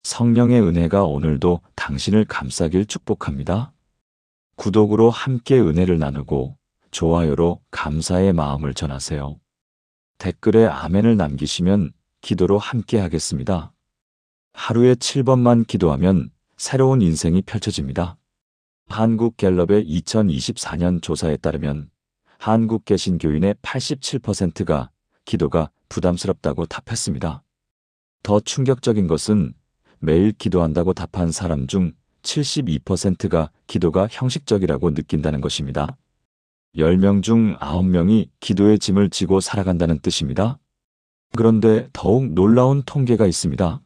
성령의 은혜가 오늘도 당신을 감싸길 축복합니다. 구독으로 함께 은혜를 나누고 좋아요로 감사의 마음을 전하세요. 댓글에 아멘을 남기시면 기도로 함께 하겠습니다. 하루에 7번만 기도하면 새로운 인생이 펼쳐집니다. 한국갤럽의 2024년 조사에 따르면 한국 개신교인의 87%가 기도가 부담스럽다고 답했습니다. 더 충격적인 것은 매일 기도한다고 답한 사람 중 72%가 기도가 형식적이라고 느낀다는 것입니다. 10명 중 9명이 기도의 짐을 지고 살아간다는 뜻입니다. 그런데 더욱 놀라운 통계가 있습니다.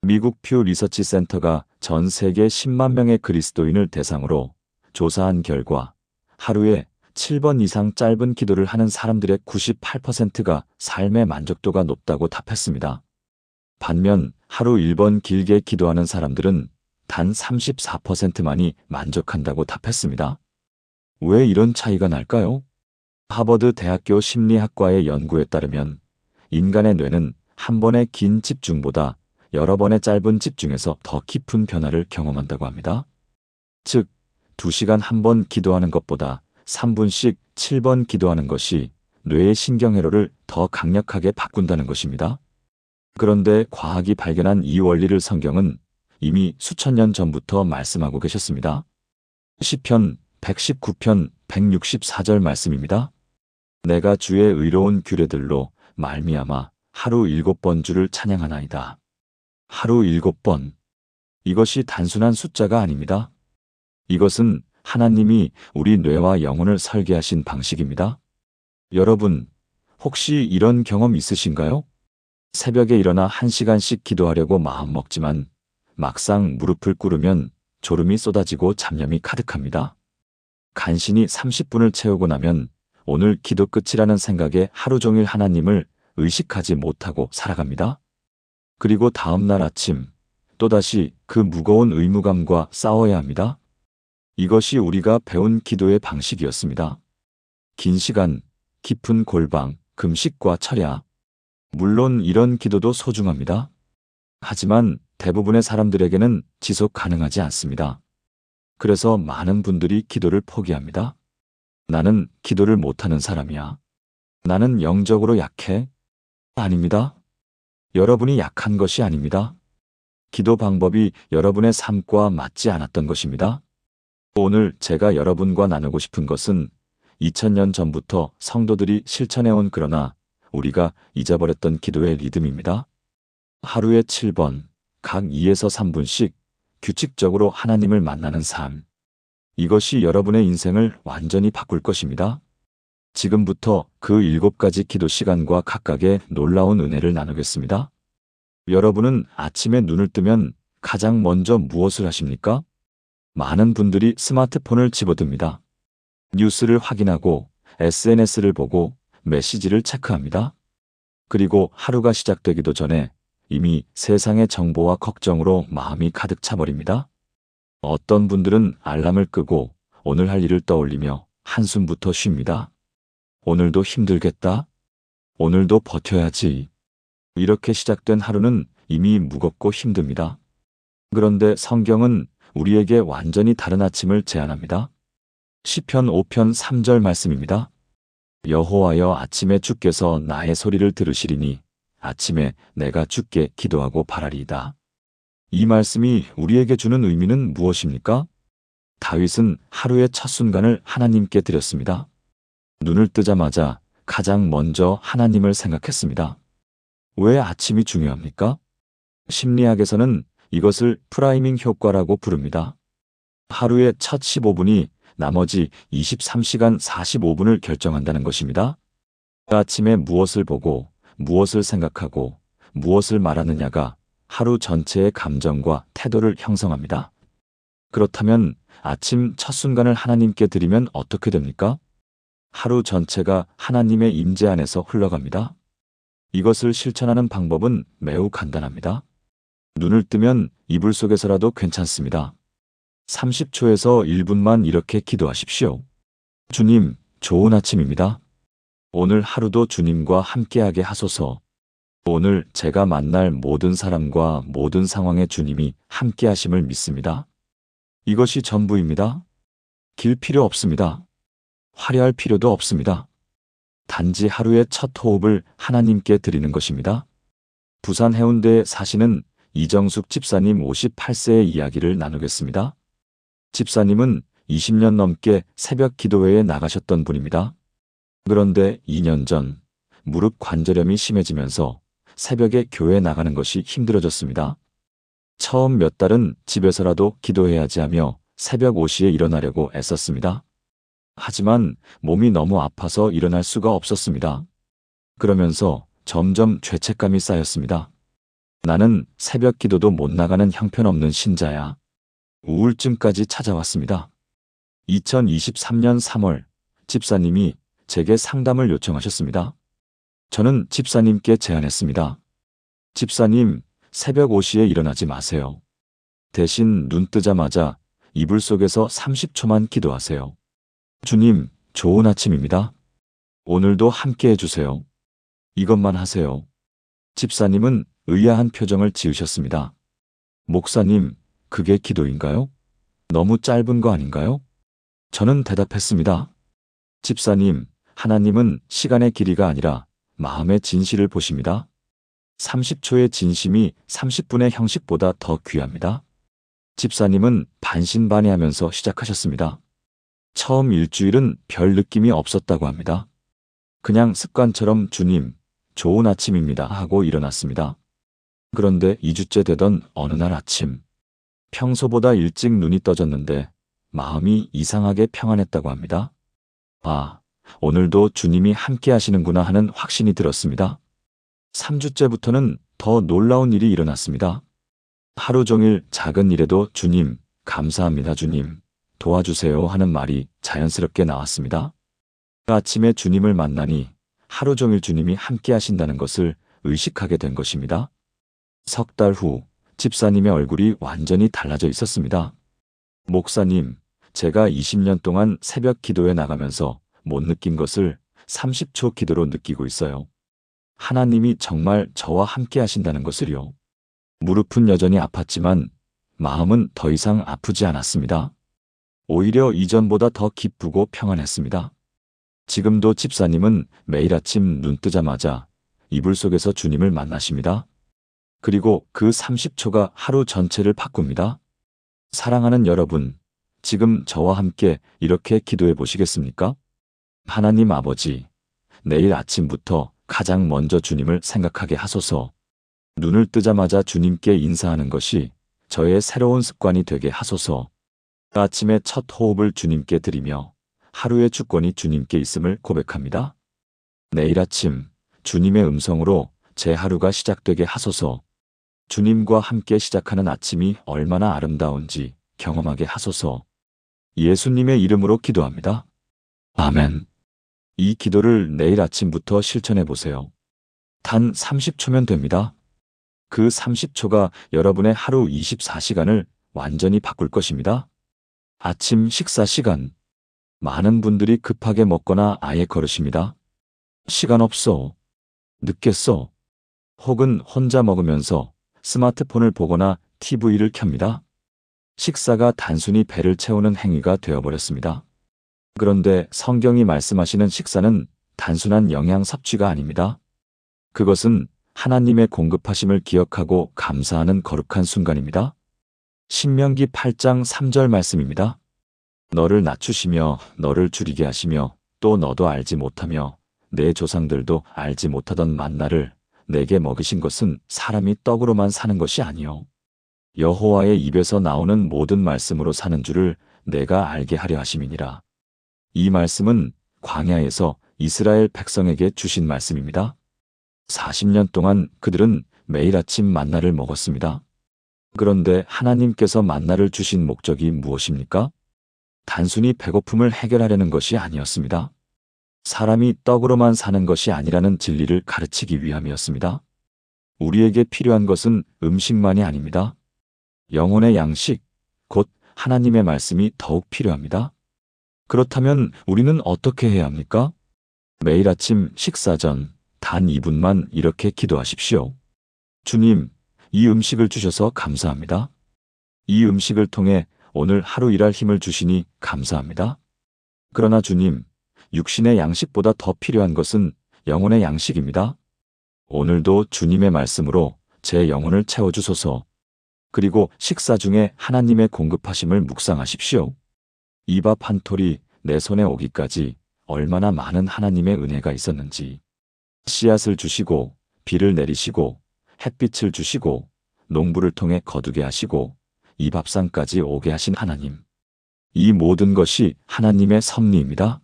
미국 퓨 리서치 센터가 전 세계 10만 명의 그리스도인을 대상으로 조사한 결과 하루에 7번 이상 짧은 기도를 하는 사람들의 98%가 삶의 만족도가 높다고 답했습니다. 반면 하루 1번 길게 기도하는 사람들은 단 34%만이 만족한다고 답했습니다. 왜 이런 차이가 날까요? 하버드 대학교 심리학과의 연구에 따르면 인간의 뇌는 한 번의 긴 집중보다 여러 번의 짧은 집중에서 더 깊은 변화를 경험한다고 합니다. 즉, 2시간 한 번 기도하는 것보다 3분씩 7번 기도하는 것이 뇌의 신경회로를 더 강력하게 바꾼다는 것입니다. 그런데 과학이 발견한 이 원리를 성경은 이미 수천 년 전부터 말씀하고 계셨습니다. 시편 119편 164절 말씀입니다. 내가 주의 의로운 규례들로 말미암아 하루 7번 주를 찬양하나이다. 하루 7번. 이것이 단순한 숫자가 아닙니다. 이것은 하나님이 우리 뇌와 영혼을 설계하신 방식입니다. 여러분, 혹시 이런 경험 있으신가요? 새벽에 일어나 1시간씩 기도하려고 마음먹지만 막상 무릎을 꿇으면 졸음이 쏟아지고 잡념이 가득합니다. 간신히 30분을 채우고 나면 오늘 기도 끝이라는 생각에 하루 종일 하나님을 의식하지 못하고 살아갑니다. 그리고 다음 날 아침 또다시 그 무거운 의무감과 싸워야 합니다. 이것이 우리가 배운 기도의 방식이었습니다. 긴 시간, 깊은 골방, 금식과 철야. 물론 이런 기도도 소중합니다. 하지만 대부분의 사람들에게는 지속 가능하지 않습니다. 그래서 많은 분들이 기도를 포기합니다. 나는 기도를 못하는 사람이야. 나는 영적으로 약해. 아닙니다. 여러분이 약한 것이 아닙니다. 기도 방법이 여러분의 삶과 맞지 않았던 것입니다. 오늘 제가 여러분과 나누고 싶은 것은 2000년 전부터 성도들이 실천해온 그러나 우리가 잊어버렸던 기도의 리듬입니다. 하루에 7번, 각 2에서 3분씩 규칙적으로 하나님을 만나는 삶. 이것이 여러분의 인생을 완전히 바꿀 것입니다. 지금부터 그 7가지 기도 시간과 각각의 놀라운 은혜를 나누겠습니다. 여러분은 아침에 눈을 뜨면 가장 먼저 무엇을 하십니까? 많은 분들이 스마트폰을 집어듭니다. 뉴스를 확인하고 SNS를 보고 메시지를 체크합니다. 그리고 하루가 시작되기도 전에 이미 세상의 정보와 걱정으로 마음이 가득 차버립니다. 어떤 분들은 알람을 끄고 오늘 할 일을 떠올리며 한숨부터 쉽니다. 오늘도 힘들겠다. 오늘도 버텨야지. 이렇게 시작된 하루는 이미 무겁고 힘듭니다. 그런데 성경은 우리에게 완전히 다른 아침을 제안합니다. 시편 5편 3절 말씀입니다. 여호와여 아침에 주께서 나의 소리를 들으시리니 아침에 내가 주께 기도하고 바라리이다. 이 말씀이 우리에게 주는 의미는 무엇입니까? 다윗은 하루의 첫 순간을 하나님께 드렸습니다. 눈을 뜨자마자 가장 먼저 하나님을 생각했습니다. 왜 아침이 중요합니까? 심리학에서는 이것을 프라이밍 효과라고 부릅니다. 하루의 첫 15분이 나머지 23시간 45분을 결정한다는 것입니다. 아침에 무엇을 보고 무엇을 생각하고 무엇을 말하느냐가 하루 전체의 감정과 태도를 형성합니다. 그렇다면 아침 첫 순간을 하나님께 드리면 어떻게 됩니까? 하루 전체가 하나님의 임재 안에서 흘러갑니다. 이것을 실천하는 방법은 매우 간단합니다. 눈을 뜨면 이불 속에서라도 괜찮습니다. 30초에서 1분만 이렇게 기도하십시오. 주님, 좋은 아침입니다. 오늘 하루도 주님과 함께하게 하소서. 오늘 제가 만날 모든 사람과 모든 상황에 주님이 함께 하심을 믿습니다. 이것이 전부입니다. 길 필요 없습니다. 화려할 필요도 없습니다. 단지 하루의 첫 호흡을 하나님께 드리는 것입니다. 부산 해운대에 사시는 이정숙 집사님 58세의 이야기를 나누겠습니다. 집사님은 20년 넘게 새벽 기도회에 나가셨던 분입니다. 그런데 2년 전 무릎 관절염이 심해지면서 새벽에 교회에 나가는 것이 힘들어졌습니다. 처음 몇 달은 집에서라도 기도해야지 하며 새벽 5시에 일어나려고 애썼습니다. 하지만 몸이 너무 아파서 일어날 수가 없었습니다. 그러면서 점점 죄책감이 쌓였습니다. 나는 새벽 기도도 못 나가는 형편없는 신자야. 우울증까지 찾아왔습니다. 2023년 3월 집사님이 제게 상담을 요청하셨습니다. 저는 집사님께 제안했습니다. 집사님, 새벽 5시에 일어나지 마세요. 대신 눈 뜨자마자 이불 속에서 30초만 기도하세요. 주님, 좋은 아침입니다. 오늘도 함께 해주세요. 이것만 하세요. 집사님은 의아한 표정을 지으셨습니다. 목사님, 그게 기도인가요? 너무 짧은 거 아닌가요? 저는 대답했습니다. 집사님, 하나님은 시간의 길이가 아니라 마음의 진실을 보십니다. 30초의 진심이 30분의 형식보다 더 귀합니다. 집사님은 반신반의하면서 시작하셨습니다. 처음 일주일은 별 느낌이 없었다고 합니다. 그냥 습관처럼 주님, 좋은 아침입니다 하고 일어났습니다. 그런데 2주째 되던 어느 날 아침, 평소보다 일찍 눈이 떠졌는데 마음이 이상하게 평안했다고 합니다. 아, 오늘도 주님이 함께 하시는구나 하는 확신이 들었습니다. 3주째부터는 더 놀라운 일이 일어났습니다. 하루 종일 작은 일에도 주님, 감사합니다 주님, 도와주세요 하는 말이 자연스럽게 나왔습니다. 아침에 주님을 만나니 하루 종일 주님이 함께 하신다는 것을 의식하게 된 것입니다. 석 달 후 집사님의 얼굴이 완전히 달라져 있었습니다. 목사님, 제가 20년 동안 새벽 기도에 나가면서 못 느낀 것을 30초 기도로 느끼고 있어요. 하나님이 정말 저와 함께 하신다는 것을요. 무릎은 여전히 아팠지만 마음은 더 이상 아프지 않았습니다. 오히려 이전보다 더 기쁘고 평안했습니다. 지금도 집사님은 매일 아침 눈 뜨자마자 이불 속에서 주님을 만나십니다. 그리고 그 30초가 하루 전체를 바꿉니다. 사랑하는 여러분, 지금 저와 함께 이렇게 기도해 보시겠습니까? 하나님 아버지, 내일 아침부터 가장 먼저 주님을 생각하게 하소서. 눈을 뜨자마자 주님께 인사하는 것이 저의 새로운 습관이 되게 하소서. 아침에 첫 호흡을 주님께 드리며 하루의 주권이 주님께 있음을 고백합니다. 내일 아침 주님의 음성으로 제 하루가 시작되게 하소서. 주님과 함께 시작하는 아침이 얼마나 아름다운지 경험하게 하소서. 예수님의 이름으로 기도합니다. 아멘. 이 기도를 내일 아침부터 실천해 보세요. 단 30초면 됩니다. 그 30초가 여러분의 하루 24시간을 완전히 바꿀 것입니다. 아침 식사 시간. 많은 분들이 급하게 먹거나 아예 거르십니다. 시간 없어. 늦겠어. 혹은 혼자 먹으면서 스마트폰을 보거나 TV를 켭니다. 식사가 단순히 배를 채우는 행위가 되어버렸습니다. 그런데 성경이 말씀하시는 식사는 단순한 영양 섭취가 아닙니다. 그것은 하나님의 공급하심을 기억하고 감사하는 거룩한 순간입니다. 신명기 8장 3절 말씀입니다. 너를 낮추시며 너를 줄이게 하시며 또 너도 알지 못하며 내 조상들도 알지 못하던 만나를 내게 먹이신 것은 사람이 떡으로만 사는 것이 아니요 여호와의 입에서 나오는 모든 말씀으로 사는 줄을 내가 알게 하려 하심이니라. 이 말씀은 광야에서 이스라엘 백성에게 주신 말씀입니다. 40년 동안 그들은 매일 아침 만나를 먹었습니다. 그런데 하나님께서 만나를 주신 목적이 무엇입니까? 단순히 배고픔을 해결하려는 것이 아니었습니다. 사람이 떡으로만 사는 것이 아니라는 진리를 가르치기 위함이었습니다. 우리에게 필요한 것은 음식만이 아닙니다. 영혼의 양식, 곧 하나님의 말씀이 더욱 필요합니다. 그렇다면 우리는 어떻게 해야 합니까? 매일 아침 식사 전 단 2분만 이렇게 기도하십시오. 주님, 이 음식을 주셔서 감사합니다. 이 음식을 통해 오늘 하루 일할 힘을 주시니 감사합니다. 그러나 주님, 육신의 양식보다 더 필요한 것은 영혼의 양식입니다. 오늘도 주님의 말씀으로 제 영혼을 채워주소서. 그리고 식사 중에 하나님의 공급하심을 묵상하십시오. 이 밥 한 톨이 내 손에 오기까지 얼마나 많은 하나님의 은혜가 있었는지. 씨앗을 주시고 비를 내리시고 햇빛을 주시고 농부를 통해 거두게 하시고 이 밥상까지 오게 하신 하나님. 이 모든 것이 하나님의 섭리입니다.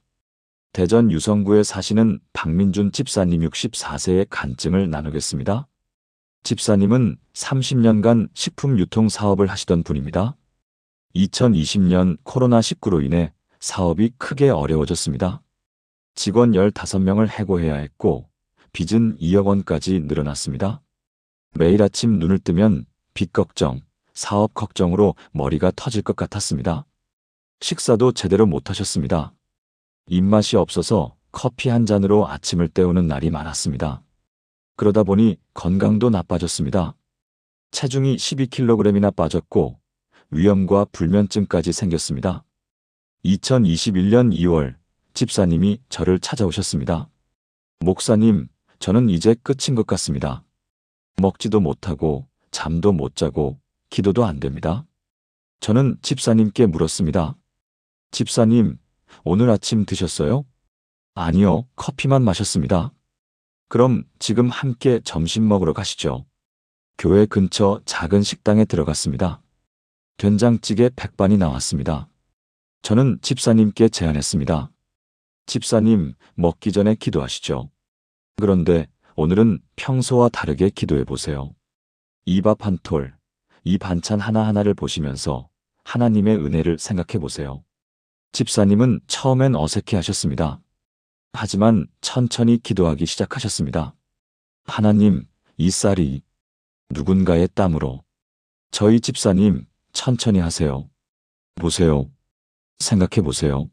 대전 유성구에 사시는 박민준 집사님 64세의 간증을 나누겠습니다. 집사님은 30년간 식품 유통 사업을 하시던 분입니다. 2020년 코로나19로 인해 사업이 크게 어려워졌습니다. 직원 15명을 해고해야 했고 빚은 2억 원까지 늘어났습니다. 매일 아침 눈을 뜨면 빚 걱정, 사업 걱정으로 머리가 터질 것 같았습니다. 식사도 제대로 못하셨습니다. 입맛이 없어서 커피 한 잔으로 아침을 때우는 날이 많았습니다. 그러다 보니 건강도 나빠졌습니다. 체중이 12kg이나 빠졌고 위염과 불면증까지 생겼습니다. 2021년 2월 집사님이 저를 찾아오셨습니다. 목사님, 저는 이제 끝인 것 같습니다. 먹지도 못하고 잠도 못 자고 기도도 안 됩니다. 저는 집사님께 물었습니다. 집사님, 오늘 아침 드셨어요? 아니요, 커피만 마셨습니다. 그럼 지금 함께 점심 먹으러 가시죠. 교회 근처 작은 식당에 들어갔습니다. 된장찌개 100반이 나왔습니다. 저는 집사님께 제안했습니다. 집사님, 먹기 전에 기도하시죠. 그런데 오늘은 평소와 다르게 기도해 보세요. 이 밥 한 톨, 이 반찬 하나하나를 보시면서 하나님의 은혜를 생각해 보세요. 집사님은 처음엔 어색해 하셨습니다. 하지만 천천히 기도하기 시작하셨습니다. 하나님, 이 쌀이 누군가의 땀으로. 저희 집사님, 천천히 하세요. 보세요. 생각해 보세요.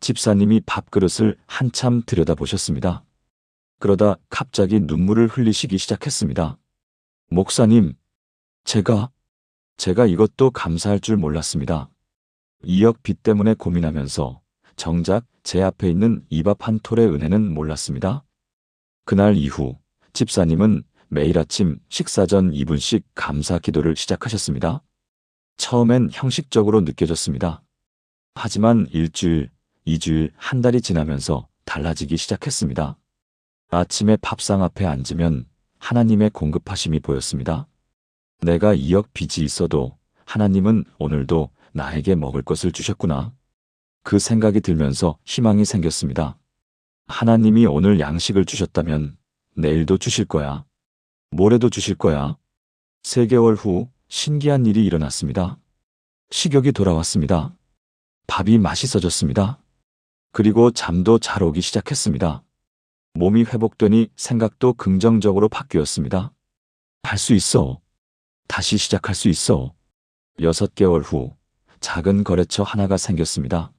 집사님이 밥그릇을 한참 들여다보셨습니다. 그러다 갑자기 눈물을 흘리시기 시작했습니다. 목사님, 제가 이것도 감사할 줄 몰랐습니다. 2억 빚 때문에 고민하면서 정작 제 앞에 있는 이 밥 한 톨의 은혜는 몰랐습니다. 그날 이후 집사님은 매일 아침 식사 전 2분씩 감사 기도를 시작하셨습니다. 처음엔 형식적으로 느껴졌습니다. 하지만 일주일, 2주일, 한 달이 지나면서 달라지기 시작했습니다. 아침에 밥상 앞에 앉으면 하나님의 공급하심이 보였습니다. 내가 2억 빚이 있어도 하나님은 오늘도 나에게 먹을 것을 주셨구나. 그 생각이 들면서 희망이 생겼습니다. 하나님이 오늘 양식을 주셨다면 내일도 주실 거야. 모레도 주실 거야. 3개월 후 신기한 일이 일어났습니다. 식욕이 돌아왔습니다. 밥이 맛있어졌습니다. 그리고 잠도 잘 오기 시작했습니다. 몸이 회복되니 생각도 긍정적으로 바뀌었습니다. 할 수 있어. 다시 시작할 수 있어. 6개월 후 작은 거래처 하나가 생겼습니다.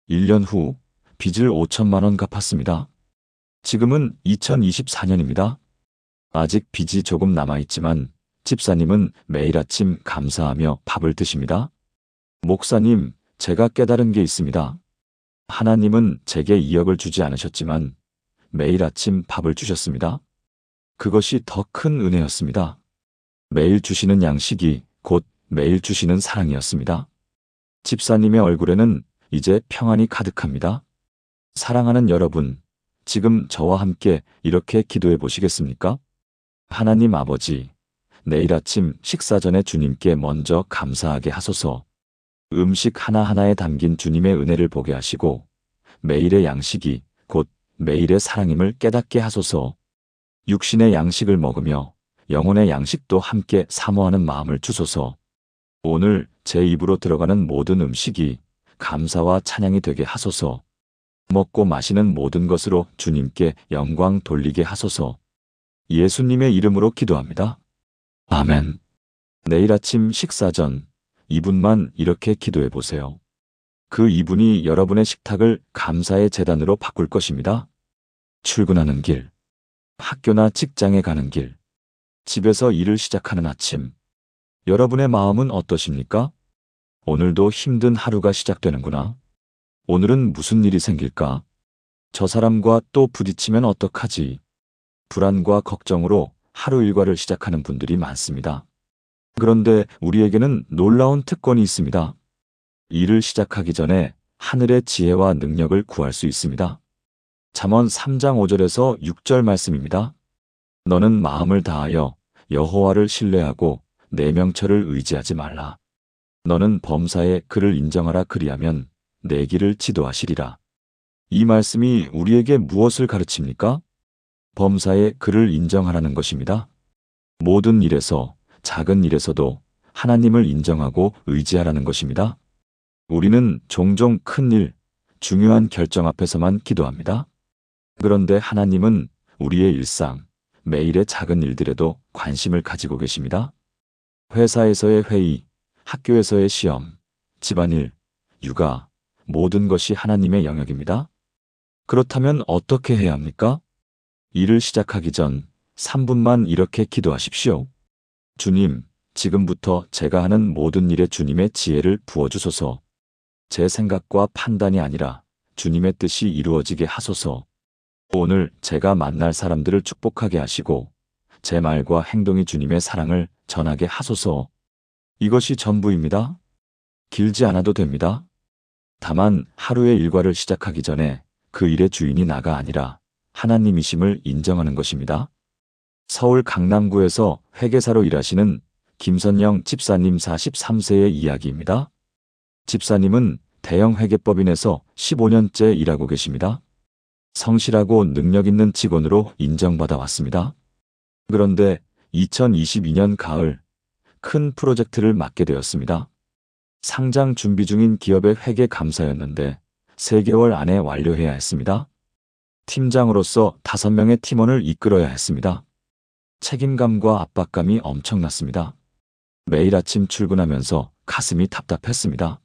1년 후 빚을 5천만 원 갚았습니다. 지금은 2024년입니다. 아직 빚이 조금 남아있지만 집사님은 매일 아침 감사하며 밥을 드십니다. 목사님, 제가 깨달은 게 있습니다. 하나님은 제게 2억을 주지 않으셨지만 매일 아침 밥을 주셨습니다. 그것이 더 큰 은혜였습니다. 매일 주시는 양식이 곧 매일 주시는 사랑이었습니다. 집사님의 얼굴에는 이제 평안이 가득합니다. 사랑하는 여러분, 지금 저와 함께 이렇게 기도해 보시겠습니까? 하나님 아버지, 내일 아침 식사 전에 주님께 먼저 감사하게 하소서. 음식 하나하나에 담긴 주님의 은혜를 보게 하시고 매일의 양식이 곧 매일의 사랑임을 깨닫게 하소서. 육신의 양식을 먹으며 영혼의 양식도 함께 사모하는 마음을 주소서. 오늘 제 입으로 들어가는 모든 음식이 감사와 찬양이 되게 하소서. 먹고 마시는 모든 것으로 주님께 영광 돌리게 하소서. 예수님의 이름으로 기도합니다. 아멘. 내일 아침 식사 전 2분만 이렇게 기도해 보세요. 그 2분이 여러분의 식탁을 감사의 제단으로 바꿀 것입니다. 출근하는 길, 학교나 직장에 가는 길, 집에서 일을 시작하는 아침. 여러분의 마음은 어떠십니까? 오늘도 힘든 하루가 시작되는구나. 오늘은 무슨 일이 생길까? 저 사람과 또 부딪히면 어떡하지? 불안과 걱정으로 하루 일과를 시작하는 분들이 많습니다. 그런데 우리에게는 놀라운 특권이 있습니다. 일을 시작하기 전에 하늘의 지혜와 능력을 구할 수 있습니다. 잠언 3장 5절에서 6절 말씀입니다. 너는 마음을 다하여 여호와를 신뢰하고 내 명철을 의지하지 말라. 너는 범사에 그를 인정하라. 그리하면 내 길을 지도하시리라. 이 말씀이 우리에게 무엇을 가르칩니까? 범사에 그를 인정하라는 것입니다. 모든 일에서, 작은 일에서도 하나님을 인정하고 의지하라는 것입니다. 우리는 종종 큰 일, 중요한 결정 앞에서만 기도합니다. 그런데 하나님은 우리의 일상, 매일의 작은 일들에도 관심을 가지고 계십니다. 회사에서의 회의, 학교에서의 시험, 집안일, 육아, 모든 것이 하나님의 영역입니다. 그렇다면 어떻게 해야 합니까? 일을 시작하기 전 3분만 이렇게 기도하십시오. 주님, 지금부터 제가 하는 모든 일에 주님의 지혜를 부어주소서. 제 생각과 판단이 아니라 주님의 뜻이 이루어지게 하소서. 오늘 제가 만날 사람들을 축복하게 하시고 제 말과 행동이 주님의 사랑을 전하게 하소서. 이것이 전부입니다. 길지 않아도 됩니다. 다만 하루의 일과를 시작하기 전에 그 일의 주인이 나가 아니라 하나님이심을 인정하는 것입니다. 서울 강남구에서 회계사로 일하시는 김선영 집사님 43세의 이야기입니다. 집사님은 대형 회계법인에서 15년째 일하고 계십니다. 성실하고 능력 있는 직원으로 인정받아 왔습니다. 그런데 2022년 가을 큰 프로젝트를 맡게 되었습니다. 상장 준비 중인 기업의 회계 감사였는데 3개월 안에 완료해야 했습니다. 팀장으로서 5명의 팀원을 이끌어야 했습니다. 책임감과 압박감이 엄청났습니다. 매일 아침 출근하면서 가슴이 답답했습니다.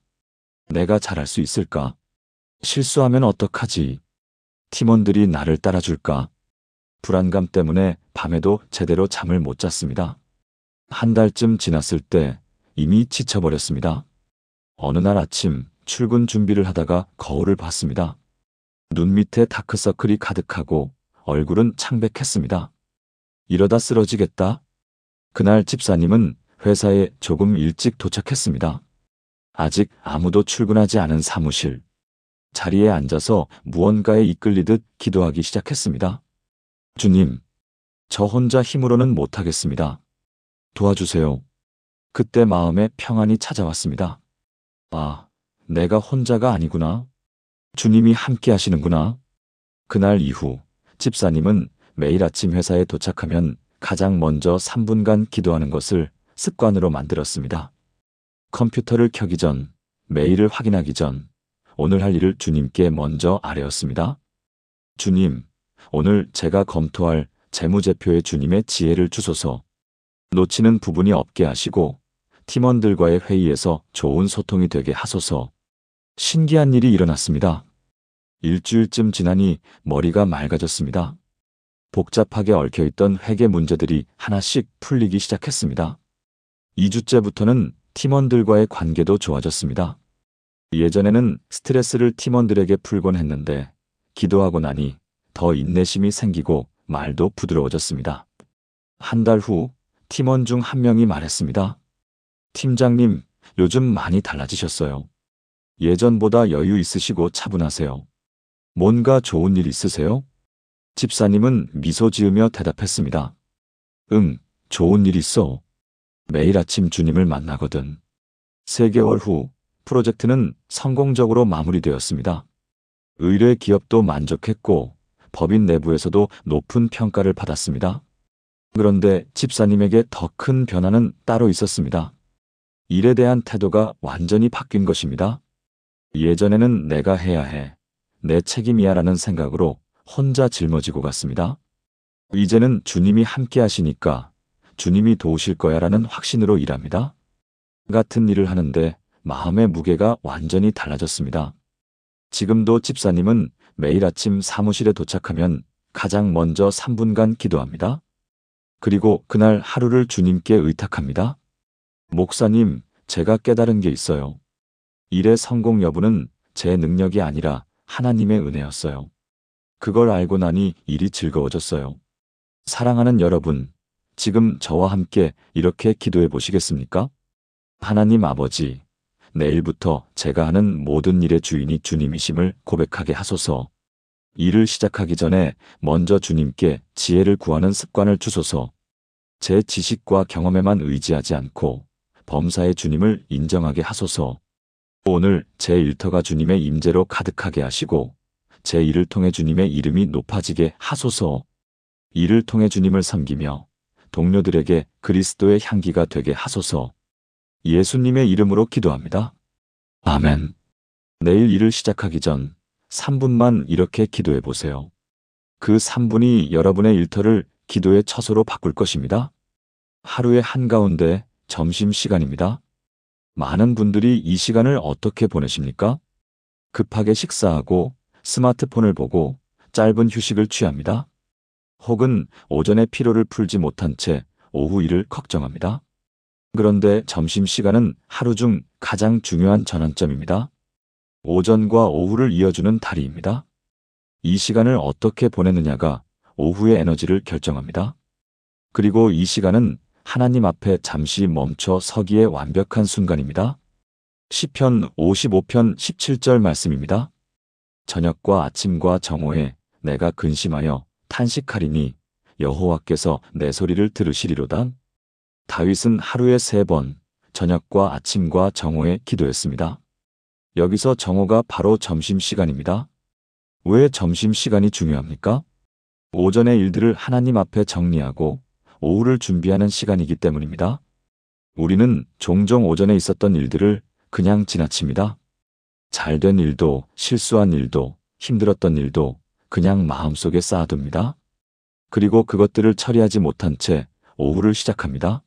내가 잘할 수 있을까? 실수하면 어떡하지? 팀원들이 나를 따라줄까? 불안감 때문에 밤에도 제대로 잠을 못 잤습니다. 한 달쯤 지났을 때 이미 지쳐버렸습니다. 어느 날 아침 출근 준비를 하다가 거울을 봤습니다. 눈 밑에 다크서클이 가득하고 얼굴은 창백했습니다. 이러다 쓰러지겠다. 그날 집사님은 회사에 조금 일찍 도착했습니다. 아직 아무도 출근하지 않은 사무실. 자리에 앉아서 무언가에 이끌리듯 기도하기 시작했습니다. 주님, 저 혼자 힘으로는 못하겠습니다. 도와주세요. 그때 마음에 평안이 찾아왔습니다. 아, 내가 혼자가 아니구나. 주님이 함께 하시는구나. 그날 이후 집사님은 매일 아침 회사에 도착하면 가장 먼저 3분간 기도하는 것을 습관으로 만들었습니다. 컴퓨터를 켜기 전, 메일을 확인하기 전, 오늘 할 일을 주님께 먼저 아뢰었습니다. 주님, 오늘 제가 검토할 재무제표에 주님의 지혜를 주소서. 놓치는 부분이 없게 하시고 팀원들과의 회의에서 좋은 소통이 되게 하소서. 신기한 일이 일어났습니다. 일주일쯤 지나니 머리가 맑아졌습니다. 복잡하게 얽혀있던 회계 문제들이 하나씩 풀리기 시작했습니다. 2주째부터는 팀원들과의 관계도 좋아졌습니다. 예전에는 스트레스를 팀원들에게 풀곤 했는데 기도하고 나니 더 인내심이 생기고 말도 부드러워졌습니다. 한 달 후 팀원 중 한 명이 말했습니다. 팀장님, 요즘 많이 달라지셨어요. 예전보다 여유 있으시고 차분하세요. 뭔가 좋은 일 있으세요? 집사님은 미소 지으며 대답했습니다. 좋은 일 있어. 매일 아침 주님을 만나거든. 3개월 후 프로젝트는 성공적으로 마무리되었습니다. 의뢰 기업도 만족했고 법인 내부에서도 높은 평가를 받았습니다. 그런데 집사님에게 더 큰 변화는 따로 있었습니다. 일에 대한 태도가 완전히 바뀐 것입니다. 예전에는 내가 해야 해, 내 책임이야 라는 생각으로 혼자 짊어지고 갔습니다. 이제는 주님이 함께 하시니까 주님이 도우실 거야 라는 확신으로 일합니다. 같은 일을 하는데 마음의 무게가 완전히 달라졌습니다. 지금도 집사님은 매일 아침 사무실에 도착하면 가장 먼저 3분간 기도합니다. 그리고 그날 하루를 주님께 의탁합니다. 목사님, 제가 깨달은 게 있어요. 일의 성공 여부는 제 능력이 아니라 하나님의 은혜였어요. 그걸 알고 나니 일이 즐거워졌어요. 사랑하는 여러분, 지금 저와 함께 이렇게 기도해 보시겠습니까? 하나님 아버지, 내일부터 제가 하는 모든 일의 주인이 주님이심을 고백하게 하소서. 일을 시작하기 전에 먼저 주님께 지혜를 구하는 습관을 주소서. 제 지식과 경험에만 의지하지 않고 범사의 주님을 인정하게 하소서. 오늘 제 일터가 주님의 임재로 가득하게 하시고 제 일을 통해 주님의 이름이 높아지게 하소서. 일을 통해 주님을 섬기며 동료들에게 그리스도의 향기가 되게 하소서. 예수님의 이름으로 기도합니다. 아멘. 내일 일을 시작하기 전 3분만 이렇게 기도해 보세요. 그 3분이 여러분의 일터를 기도의 처소로 바꿀 것입니다. 하루의 한가운데 점심시간입니다. 많은 분들이 이 시간을 어떻게 보내십니까? 급하게 식사하고 스마트폰을 보고 짧은 휴식을 취합니다. 혹은 오전에 피로를 풀지 못한 채 오후 일을 걱정합니다. 그런데 점심시간은 하루 중 가장 중요한 전환점입니다. 오전과 오후를 이어주는 다리입니다. 이 시간을 어떻게 보내느냐가 오후의 에너지를 결정합니다. 그리고 이 시간은 하나님 앞에 잠시 멈춰 서기의 완벽한 순간입니다. 시편 55편 17절 말씀입니다. 저녁과 아침과 정오에 내가 근심하여 탄식하리니 여호와께서 내 소리를 들으시리로다. 다윗은 하루에 3번 저녁과 아침과 정오에 기도했습니다. 여기서 정오가 바로 점심시간입니다. 왜 점심시간이 중요합니까? 오전의 일들을 하나님 앞에 정리하고 오후를 준비하는 시간이기 때문입니다. 우리는 종종 오전에 있었던 일들을 그냥 지나칩니다. 잘된 일도, 실수한 일도, 힘들었던 일도 그냥 마음속에 쌓아둡니다. 그리고 그것들을 처리하지 못한 채 오후를 시작합니다.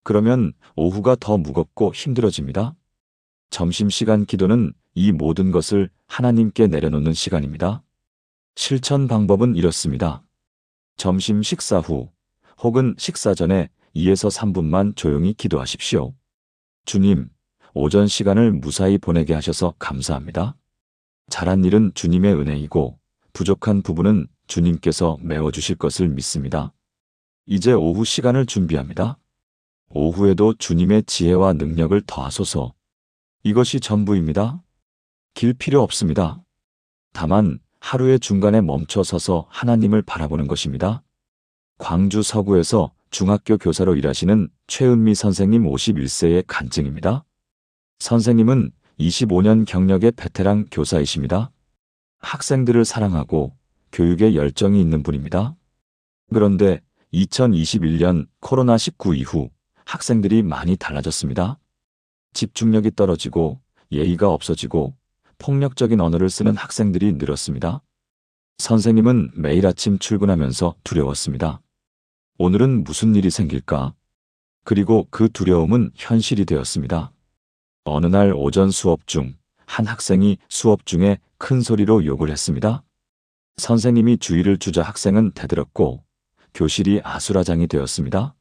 그러면 오후가 더 무겁고 힘들어집니다. 점심시간 기도는 이 모든 것을 하나님께 내려놓는 시간입니다. 실천 방법은 이렇습니다. 점심 식사 후 혹은 식사 전에 2에서 3분만 조용히 기도하십시오. 주님, 오전 시간을 무사히 보내게 하셔서 감사합니다. 잘한 일은 주님의 은혜이고 부족한 부분은 주님께서 메워주실 것을 믿습니다. 이제 오후 시간을 준비합니다. 오후에도 주님의 지혜와 능력을 더하소서. 이것이 전부입니다. 길 필요 없습니다. 다만 하루의 중간에 멈춰 서서 하나님을 바라보는 것입니다. 광주 서구에서 중학교 교사로 일하시는 최은미 선생님 51세의 간증입니다. 선생님은 25년 경력의 베테랑 교사이십니다. 학생들을 사랑하고 교육에 열정이 있는 분입니다. 그런데 2021년 코로나19 이후 학생들이 많이 달라졌습니다. 집중력이 떨어지고 예의가 없어지고 폭력적인 언어를 쓰는 학생들이 늘었습니다. 선생님은 매일 아침 출근하면서 두려웠습니다. 오늘은 무슨 일이 생길까? 그리고 그 두려움은 현실이 되었습니다. 어느 날 오전 수업 중 한 학생이 수업 중에 큰 소리로 욕을 했습니다. 선생님이 주의를 주자 학생은 대들었고 교실이 아수라장이 되었습니다.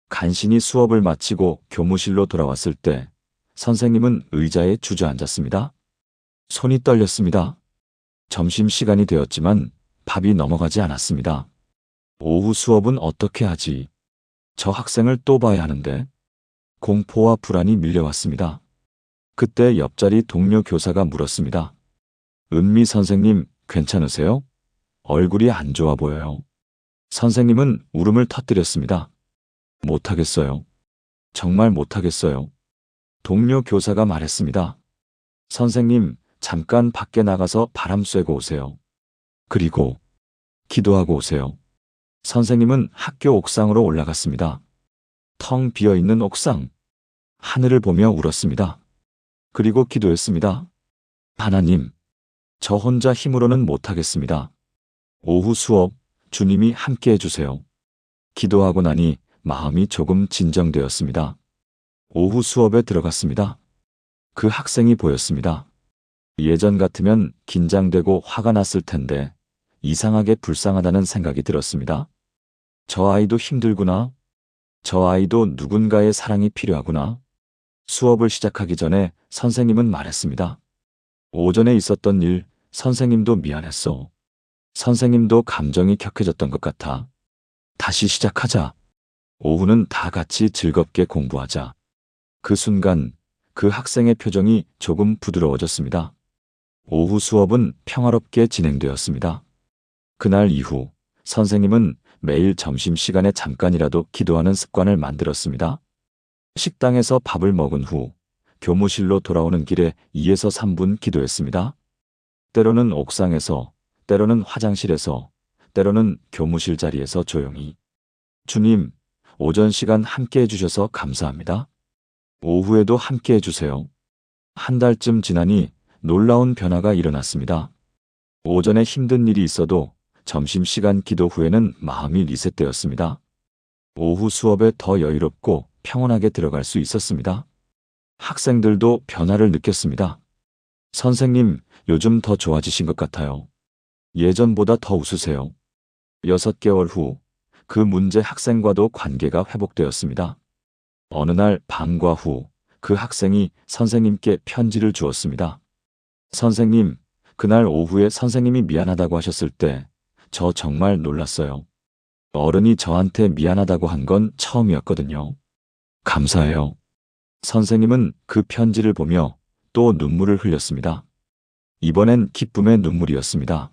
간신히 수업을 마치고 교무실로 돌아왔을 때 선생님은 의자에 주저앉았습니다. 손이 떨렸습니다. 점심시간이 되었지만 밥이 넘어가지 않았습니다. 오후 수업은 어떻게 하지? 저 학생을 또 봐야 하는데. 공포와 불안이 밀려왔습니다. 그때 옆자리 동료 교사가 물었습니다. 은미 선생님, 괜찮으세요? 얼굴이 안 좋아 보여요. 선생님은 울음을 터뜨렸습니다. 못하겠어요. 정말 못하겠어요. 동료 교사가 말했습니다. 선생님, 잠깐 밖에 나가서 바람 쐬고 오세요. 그리고 기도하고 오세요. 선생님은 학교 옥상으로 올라갔습니다. 텅 비어있는 옥상. 하늘을 보며 울었습니다. 그리고 기도했습니다. 하나님, 저 혼자 힘으로는 못하겠습니다. 오후 수업, 주님이 함께 해주세요. 기도하고 나니 마음이 조금 진정되었습니다. 오후 수업에 들어갔습니다. 그 학생이 보였습니다. 예전 같으면 긴장되고 화가 났을 텐데 이상하게 불쌍하다는 생각이 들었습니다. 저 아이도 힘들구나. 저 아이도 누군가의 사랑이 필요하구나. 수업을 시작하기 전에 선생님은 말했습니다. 오전에 있었던 일, 선생님도 미안했어. 선생님도 감정이 격해졌던 것 같아. 다시 시작하자. 오후는 다 같이 즐겁게 공부하자. 그 순간 그 학생의 표정이 조금 부드러워졌습니다. 오후 수업은 평화롭게 진행되었습니다. 그날 이후 선생님은 매일 점심시간에 잠깐이라도 기도하는 습관을 만들었습니다. 식당에서 밥을 먹은 후 교무실로 돌아오는 길에 2에서 3분 기도했습니다. 때로는 옥상에서, 때로는 화장실에서, 때로는 교무실 자리에서 조용히. 주님, 오전 시간 함께 해주셔서 감사합니다. 오후에도 함께 해주세요. 한 달쯤 지나니 놀라운 변화가 일어났습니다. 오전에 힘든 일이 있어도 점심시간 기도 후에는 마음이 리셋되었습니다. 오후 수업에 더 여유롭고 평온하게 들어갈 수 있었습니다. 학생들도 변화를 느꼈습니다. 선생님, 요즘 더 좋아지신 것 같아요. 예전보다 더 웃으세요. 6개월 후, 그 문제 학생과도 관계가 회복되었습니다. 어느 날 방과 후, 그 학생이 선생님께 편지를 주었습니다. 선생님, 그날 오후에 선생님이 미안하다고 하셨을 때, 저 정말 놀랐어요. 어른이 저한테 미안하다고 한 건 처음이었거든요. 감사해요. 선생님은 그 편지를 보며 또 눈물을 흘렸습니다. 이번엔 기쁨의 눈물이었습니다.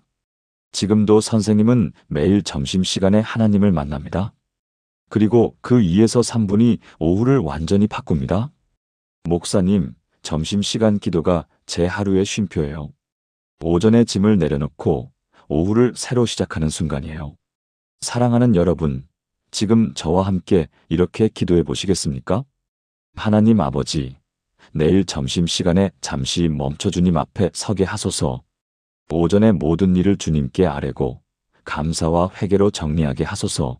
지금도 선생님은 매일 점심시간에 하나님을 만납니다. 그리고 그 2에서 3분이 오후를 완전히 바꿉니다. 목사님, 점심시간 기도가 제 하루의 쉼표예요. 오전에 짐을 내려놓고 오후를 새로 시작하는 순간이에요. 사랑하는 여러분, 지금 저와 함께 이렇게 기도해 보시겠습니까? 하나님 아버지, 내일 점심시간에 잠시 멈춰 주님 앞에 서게 하소서. 오전의 모든 일을 주님께 아뢰고 감사와 회개로 정리하게 하소서.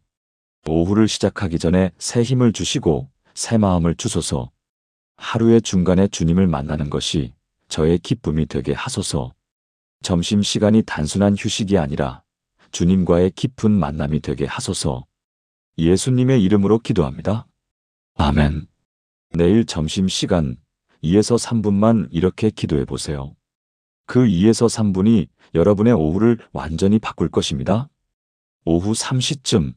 오후를 시작하기 전에 새 힘을 주시고 새 마음을 주소서. 하루의 중간에 주님을 만나는 것이 저의 기쁨이 되게 하소서. 점심시간이 단순한 휴식이 아니라 주님과의 깊은 만남이 되게 하소서. 예수님의 이름으로 기도합니다. 아멘. 내일 점심시간 2에서 3분만 이렇게 기도해 보세요. 그 2에서 3분이 여러분의 오후를 완전히 바꿀 것입니다. 오후 3시쯤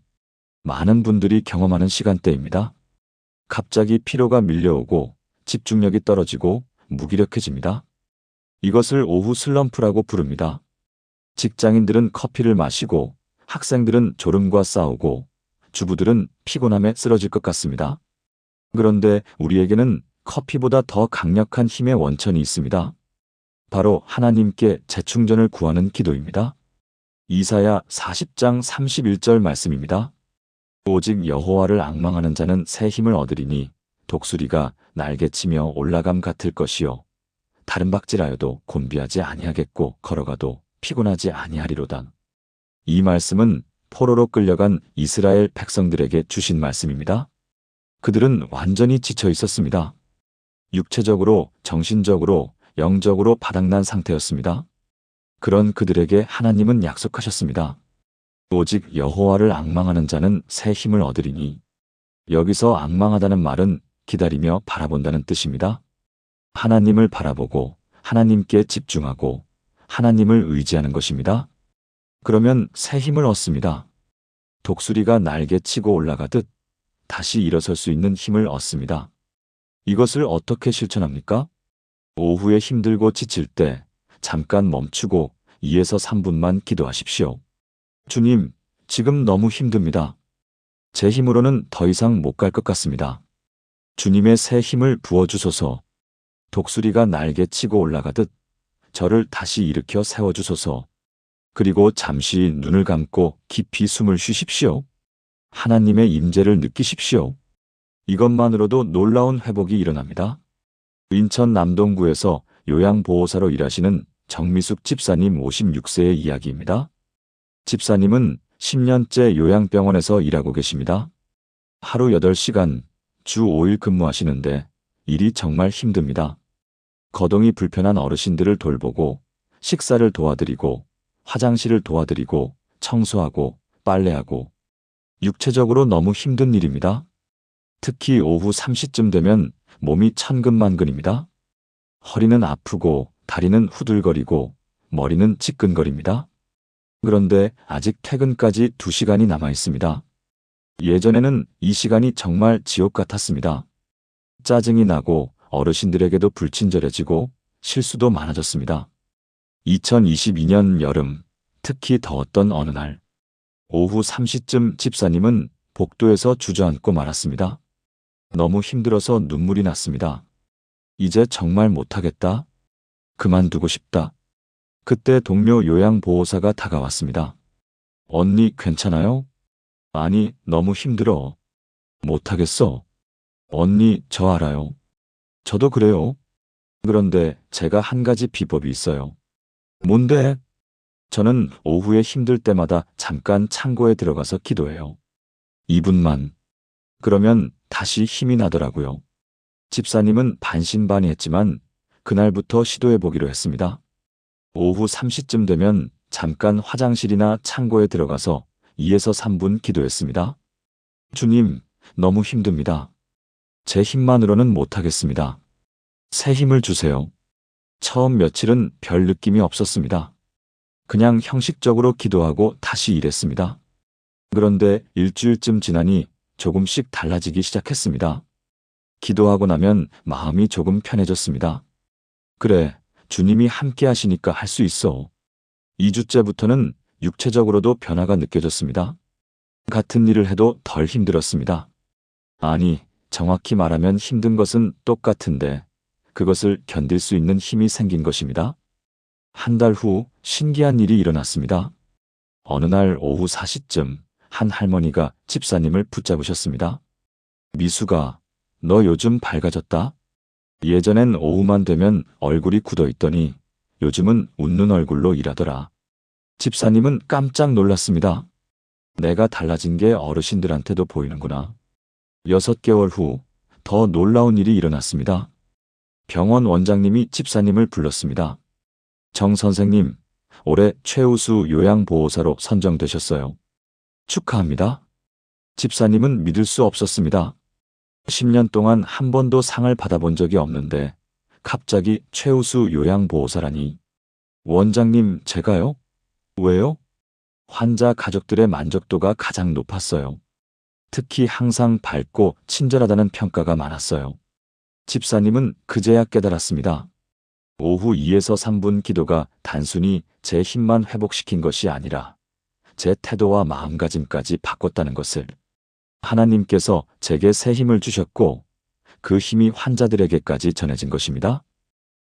많은 분들이 경험하는 시간대입니다. 갑자기 피로가 밀려오고 집중력이 떨어지고 무기력해집니다. 이것을 오후 슬럼프라고 부릅니다. 직장인들은 커피를 마시고 학생들은 졸음과 싸우고 주부들은 피곤함에 쓰러질 것 같습니다. 그런데 우리에게는 커피보다 더 강력한 힘의 원천이 있습니다. 바로 하나님께 재충전을 구하는 기도입니다. 이사야 40장 31절 말씀입니다. 오직 여호와를 앙망하는 자는 새 힘을 얻으리니 독수리가 날개치며 올라감 같을 것이요 다른 박질하여도 곤비하지 아니하겠고 걸어가도 피곤하지 아니하리로다. 이 말씀은 포로로 끌려간 이스라엘 백성들에게 주신 말씀입니다. 그들은 완전히 지쳐 있었습니다. 육체적으로, 정신적으로, 영적으로 바닥난 상태였습니다. 그런 그들에게 하나님은 약속하셨습니다. 오직 여호와를 앙망하는 자는 새 힘을 얻으리니. 여기서 앙망하다는 말은 기다리며 바라본다는 뜻입니다. 하나님을 바라보고 하나님께 집중하고 하나님을 의지하는 것입니다. 그러면 새 힘을 얻습니다. 독수리가 날개치고 올라가듯 다시 일어설 수 있는 힘을 얻습니다. 이것을 어떻게 실천합니까? 오후에 힘들고 지칠 때 잠깐 멈추고 2에서 3분만 기도하십시오. 주님, 지금 너무 힘듭니다. 제 힘으로는 더 이상 못 갈 것 같습니다. 주님의 새 힘을 부어주소서. 독수리가 날개치고 올라가듯 저를 다시 일으켜 세워주소서. 그리고 잠시 눈을 감고 깊이 숨을 쉬십시오. 하나님의 임재를 느끼십시오. 이것만으로도 놀라운 회복이 일어납니다. 인천 남동구에서 요양보호사로 일하시는 정미숙 집사님 56세의 이야기입니다. 집사님은 10년째 요양병원에서 일하고 계십니다. 하루 8시간, 주 5일 근무하시는데 일이 정말 힘듭니다. 거동이 불편한 어르신들을 돌보고 식사를 도와드리고 화장실을 도와드리고 청소하고 빨래하고 육체적으로 너무 힘든 일입니다. 특히 오후 3시쯤 되면 몸이 천근만근입니다. 허리는 아프고 다리는 후들거리고 머리는 찌끈거립니다. 그런데 아직 퇴근까지 2시간이 남아 있습니다. 예전에는 이 시간이 정말 지옥 같았습니다. 짜증이 나고 어르신들에게도 불친절해지고 실수도 많아졌습니다. 2022년 여름, 특히 더웠던 어느 날, 오후 3시쯤 집사님은 복도에서 주저앉고 말았습니다. 너무 힘들어서 눈물이 났습니다. 이제 정말 못하겠다. 그만두고 싶다. 그때 동료 요양보호사가 다가왔습니다. 언니 괜찮아요? 아니, 너무 힘들어. 못하겠어. 언니, 저 알아요. 저도 그래요. 그런데 제가 한 가지 비법이 있어요. 뭔데? 저는 오후에 힘들 때마다 잠깐 창고에 들어가서 기도해요. 2분만. 그러면 다시 힘이 나더라고요. 집사님은 반신반의했지만 그날부터 시도해보기로 했습니다. 오후 3시쯤 되면 잠깐 화장실이나 창고에 들어가서 2에서 3분 기도했습니다. 주님, 너무 힘듭니다. 제 힘만으로는 못하겠습니다. 새 힘을 주세요. 처음 며칠은 별 느낌이 없었습니다. 그냥 형식적으로 기도하고 다시 일했습니다. 그런데 일주일쯤 지나니 조금씩 달라지기 시작했습니다. 기도하고 나면 마음이 조금 편해졌습니다. 그래, 주님이 함께 하시니까 할 수 있어. 2주째부터는 육체적으로도 변화가 느껴졌습니다. 같은 일을 해도 덜 힘들었습니다. 아니, 정확히 말하면 힘든 것은 똑같은데 그것을 견딜 수 있는 힘이 생긴 것입니다. 한 달 후 신기한 일이 일어났습니다. 어느 날 오후 4시쯤 한 할머니가 집사님을 붙잡으셨습니다. 미수가, 너 요즘 밝아졌다? 예전엔 오후만 되면 얼굴이 굳어 있더니 요즘은 웃는 얼굴로 일하더라. 집사님은 깜짝 놀랐습니다. 내가 달라진 게 어르신들한테도 보이는구나. 6개월 후 더 놀라운 일이 일어났습니다. 병원 원장님이 집사님을 불렀습니다. 정 선생님, 올해 최우수 요양보호사로 선정되셨어요. 축하합니다. 집사님은 믿을 수 없었습니다. 10년 동안 한 번도 상을 받아본 적이 없는데 갑자기 최우수 요양보호사라니. 원장님, 제가요? 왜요? 환자 가족들의 만족도가 가장 높았어요. 특히 항상 밝고 친절하다는 평가가 많았어요. 집사님은 그제야 깨달았습니다. 오후 2에서 3분 기도가 단순히 제 힘만 회복시킨 것이 아니라 제 태도와 마음가짐까지 바꿨다는 것을. 하나님께서 제게 새 힘을 주셨고 그 힘이 환자들에게까지 전해진 것입니다.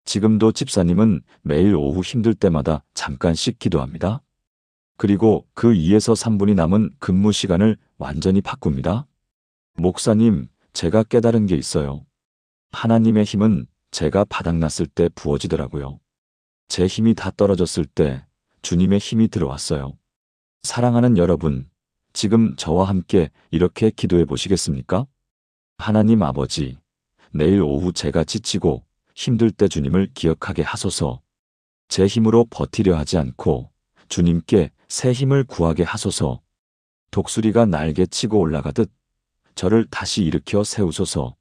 지금도 집사님은 매일 오후 힘들 때마다 잠깐씩 기도합니다. 그리고 그 2에서 3분이 남은 근무 시간을 완전히 바꿉니다. 목사님, 제가 깨달은 게 있어요. 하나님의 힘은 제가 바닥났을 때 부어지더라고요. 제 힘이 다 떨어졌을 때 주님의 힘이 들어왔어요. 사랑하는 여러분, 지금 저와 함께 이렇게 기도해 보시겠습니까? 하나님 아버지, 내일 오후 제가 지치고 힘들 때 주님을 기억하게 하소서. 제 힘으로 버티려 하지 않고 주님께 새 힘을 구하게 하소서. 독수리가 날개 치고 올라가듯 저를 다시 일으켜 세우소서.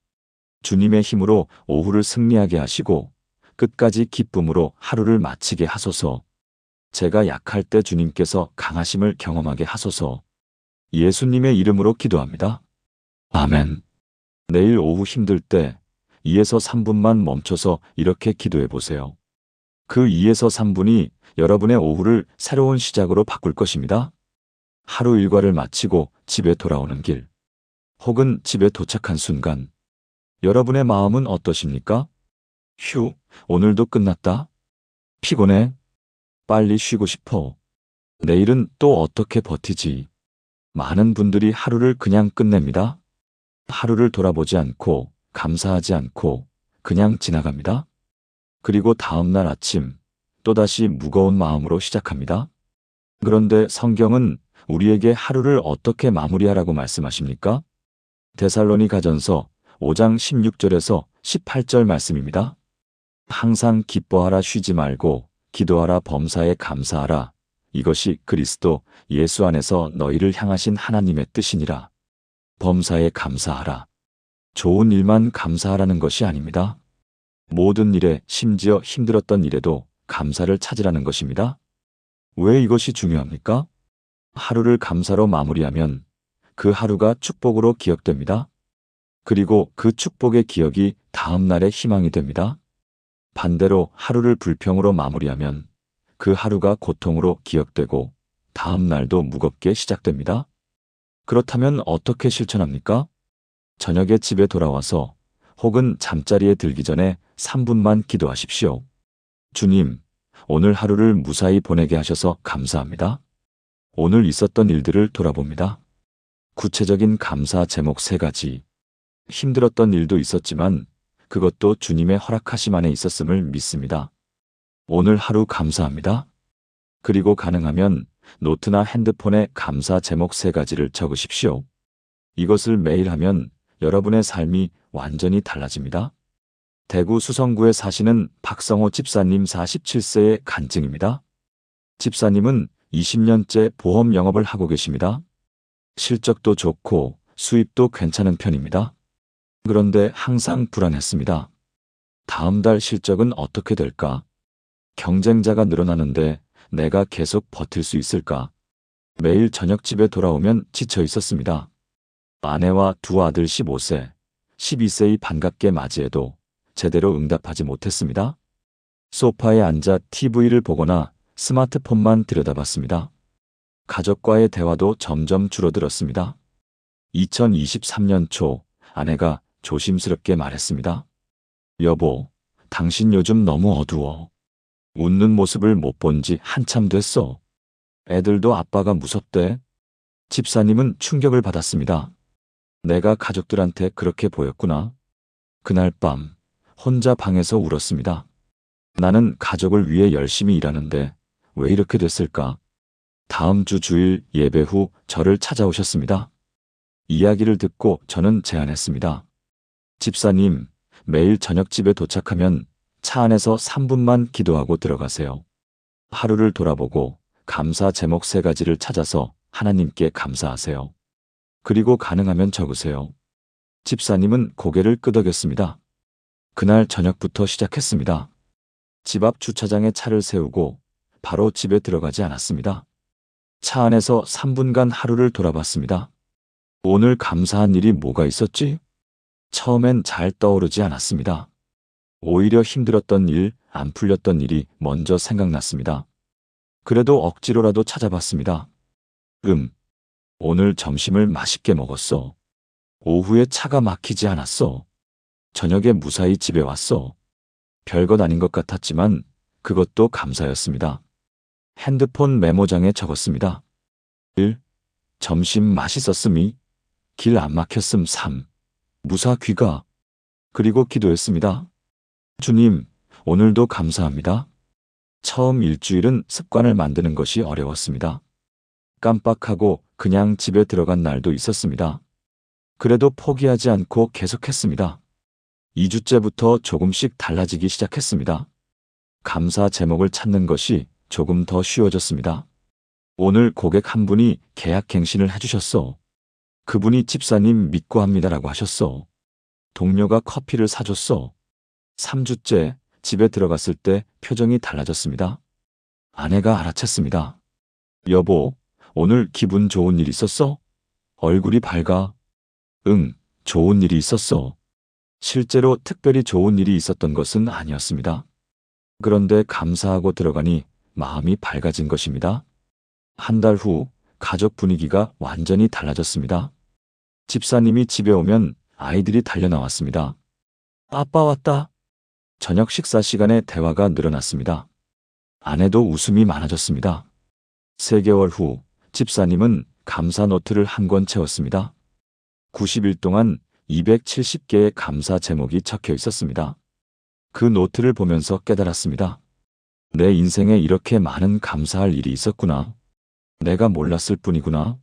주님의 힘으로 오후를 승리하게 하시고 끝까지 기쁨으로 하루를 마치게 하소서. 제가 약할 때 주님께서 강하심을 경험하게 하소서. 예수님의 이름으로 기도합니다. 아멘. 내일 오후 힘들 때 2에서 3분만 멈춰서 이렇게 기도해 보세요. 그 2에서 3분이 여러분의 오후를 새로운 시작으로 바꿀 것입니다. 하루 일과를 마치고 집에 돌아오는 길, 혹은 집에 도착한 순간, 여러분의 마음은 어떠십니까? 휴, 오늘도 끝났다. 피곤해. 빨리 쉬고 싶어. 내일은 또 어떻게 버티지? 많은 분들이 하루를 그냥 끝냅니다. 하루를 돌아보지 않고, 감사하지 않고, 그냥 지나갑니다. 그리고 다음날 아침, 또다시 무거운 마음으로 시작합니다. 그런데 성경은 우리에게 하루를 어떻게 마무리하라고 말씀하십니까? 데살로니가전서 5장 16절에서 18절 말씀입니다. 항상 기뻐하라 쉬지 말고 기도하라 범사에 감사하라 이것이 그리스도 예수 안에서 너희를 향하신 하나님의 뜻이니라. 범사에 감사하라. 좋은 일만 감사하라는 것이 아닙니다. 모든 일에, 심지어 힘들었던 일에도 감사를 찾으라는 것입니다. 왜 이것이 중요합니까? 하루를 감사로 마무리하면 그 하루가 축복으로 기억됩니다. 그리고 그 축복의 기억이 다음 날의 희망이 됩니다. 반대로 하루를 불평으로 마무리하면 그 하루가 고통으로 기억되고 다음 날도 무겁게 시작됩니다. 그렇다면 어떻게 실천합니까? 저녁에 집에 돌아와서 혹은 잠자리에 들기 전에 3분만 기도하십시오. 주님, 오늘 하루를 무사히 보내게 하셔서 감사합니다. 오늘 있었던 일들을 돌아봅니다. 구체적인 감사 제목 3가지. 힘들었던 일도 있었지만 그것도 주님의 허락하심 안에 있었음을 믿습니다. 오늘 하루 감사합니다. 그리고 가능하면 노트나 핸드폰에 감사 제목 3가지를 적으십시오. 이것을 매일 하면 여러분의 삶이 완전히 달라집니다. 대구 수성구에 사시는 박성호 집사님 47세의 간증입니다. 집사님은 20년째 보험 영업을 하고 계십니다. 실적도 좋고 수입도 괜찮은 편입니다. 그런데 항상 불안했습니다. 다음 달 실적은 어떻게 될까? 경쟁자가 늘어나는데 내가 계속 버틸 수 있을까? 매일 저녁 집에 돌아오면 지쳐 있었습니다. 아내와 2 아들 15세, 12세의 반갑게 맞이해도 제대로 응답하지 못했습니다. 소파에 앉아 TV를 보거나 스마트폰만 들여다봤습니다. 가족과의 대화도 점점 줄어들었습니다. 2023년 초 아내가 조심스럽게 말했습니다. 여보, 당신 요즘 너무 어두워. 웃는 모습을 못 본 지 한참 됐어. 애들도 아빠가 무섭대. 집사님은 충격을 받았습니다. 내가 가족들한테 그렇게 보였구나. 그날 밤 혼자 방에서 울었습니다. 나는 가족을 위해 열심히 일하는데 왜 이렇게 됐을까? 다음 주 주일 예배 후 저를 찾아오셨습니다. 이야기를 듣고 저는 제안했습니다. 집사님, 매일 저녁 집에 도착하면 차 안에서 3분만 기도하고 들어가세요. 하루를 돌아보고 감사 제목 3가지를 찾아서 하나님께 감사하세요. 그리고 가능하면 적으세요. 집사님은 고개를 끄덕였습니다. 그날 저녁부터 시작했습니다. 집 앞 주차장에 차를 세우고 바로 집에 들어가지 않았습니다. 차 안에서 3분간 하루를 돌아봤습니다. 오늘 감사한 일이 뭐가 있었지? 처음엔 잘 떠오르지 않았습니다. 오히려 힘들었던 일, 안 풀렸던 일이 먼저 생각났습니다. 그래도 억지로라도 찾아봤습니다. 오늘 점심을 맛있게 먹었어. 오후에 차가 막히지 않았어. 저녁에 무사히 집에 왔어. 별것 아닌 것 같았지만 그것도 감사였습니다. 핸드폰 메모장에 적었습니다. 1. 점심 맛있었음. 2. 길 안 막혔음. 3. 무사 귀가. 그리고 기도했습니다. 주님, 오늘도 감사합니다. 처음 일주일은 습관을 만드는 것이 어려웠습니다. 깜빡하고 그냥 집에 들어간 날도 있었습니다. 그래도 포기하지 않고 계속했습니다. 2주째부터 조금씩 달라지기 시작했습니다. 감사 제목을 찾는 것이 조금 더 쉬워졌습니다. 오늘 고객 한 분이 계약 갱신을 해주셨어. 그분이 집사님 믿고 합니다라고 하셨어. 동료가 커피를 사줬어. 3주째 집에 들어갔을 때 표정이 달라졌습니다. 아내가 알아챘습니다. 여보, 오늘 기분 좋은 일 있었어? 얼굴이 밝아. 응, 좋은 일이 있었어. 실제로 특별히 좋은 일이 있었던 것은 아니었습니다. 그런데 감사하고 들어가니 마음이 밝아진 것입니다. 한 달 후 가족 분위기가 완전히 달라졌습니다. 집사님이 집에 오면 아이들이 달려나왔습니다. 아빠 왔다. 저녁 식사 시간에 대화가 늘어났습니다. 아내도 웃음이 많아졌습니다. 3개월 후 집사님은 감사 노트를 한 권 채웠습니다. 90일 동안 270개의 감사 제목이 적혀 있었습니다. 그 노트를 보면서 깨달았습니다. 내 인생에 이렇게 많은 감사할 일이 있었구나. 내가 몰랐을 뿐이구나.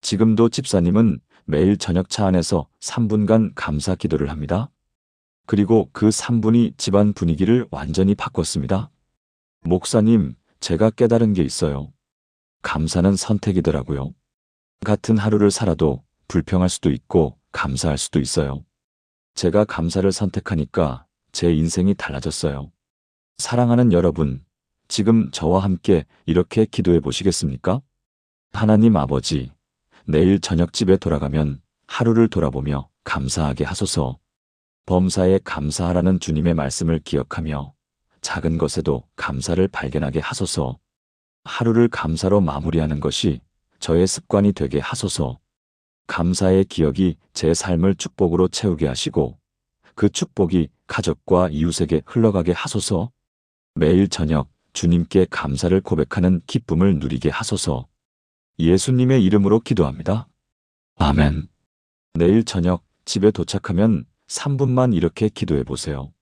지금도 집사님은 매일 저녁 차 안에서 3분간 감사 기도를 합니다. 그리고 그 3분이 집안 분위기를 완전히 바꿨습니다. 목사님, 제가 깨달은 게 있어요. 감사는 선택이더라고요. 같은 하루를 살아도 불평할 수도 있고 감사할 수도 있어요. 제가 감사를 선택하니까 제 인생이 달라졌어요. 사랑하는 여러분, 지금 저와 함께 이렇게 기도해 보시겠습니까? 하나님 아버지, 내일 저녁 집에 돌아가면 하루를 돌아보며 감사하게 하소서. 범사에 감사하라는 주님의 말씀을 기억하며 작은 것에도 감사를 발견하게 하소서. 하루를 감사로 마무리하는 것이 저의 습관이 되게 하소서. 감사의 기억이 제 삶을 축복으로 채우게 하시고 그 축복이 가족과 이웃에게 흘러가게 하소서. 매일 저녁 주님께 감사를 고백하는 기쁨을 누리게 하소서. 예수님의 이름으로 기도합니다. 아멘. 내일 저녁 집에 도착하면 3분만 이렇게 기도해 보세요.